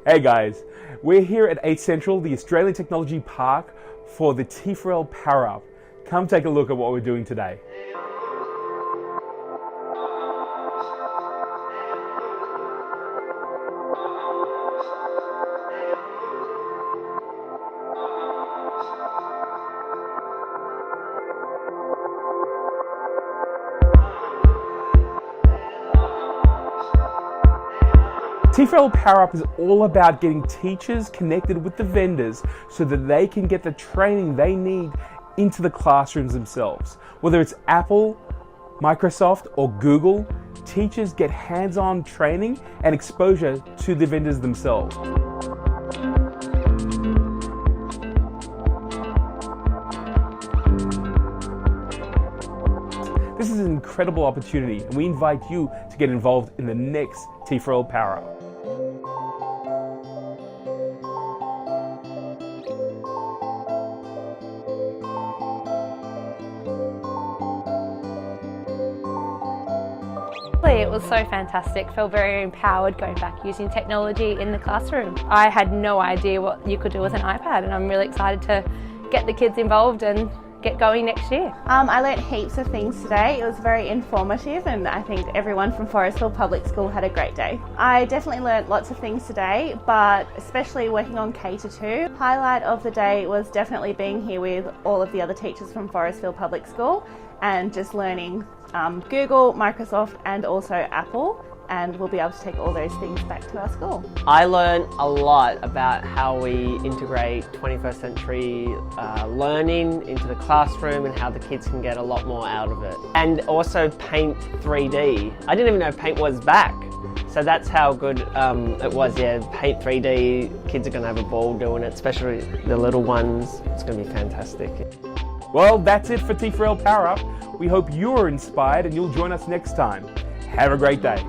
Hey guys, we're here at 8 Central, the Australian Technology Park, for the T4L PowerUP. Come take a look at what we're doing today. T4L PowerUP is all about getting teachers connected with the vendors so that they can get the training they need into the classrooms themselves. Whether it's Apple, Microsoft, or Google, teachers get hands-on training and exposure to the vendors themselves. This is an incredible opportunity, and we invite you to get involved in the next T4L PowerUp. It was so fantastic, felt very empowered going back using technology in the classroom. I had no idea what you could do with an iPad, and I'm really excited to get the kids involved and get going next year. I learnt heaps of things today. It was very informative, and I think everyone from Forestville Public School had a great day. I definitely learnt lots of things today, but especially working on K-2. Highlight of the day was definitely being here with all of the other teachers from Forestville Public School and just learning Google, Microsoft and also Apple, and we'll be able to take all those things back to our school. I learned a lot about how we integrate 21st century learning into the classroom and how the kids can get a lot more out of it. And also Paint 3D. I didn't even know Paint was back. So that's how good it was, yeah. Paint 3D, kids are going to have a ball doing it, especially the little ones. It's going to be fantastic. Well, that's it for T4L PowerUp. We hope you're inspired and you'll join us next time. Have a great day.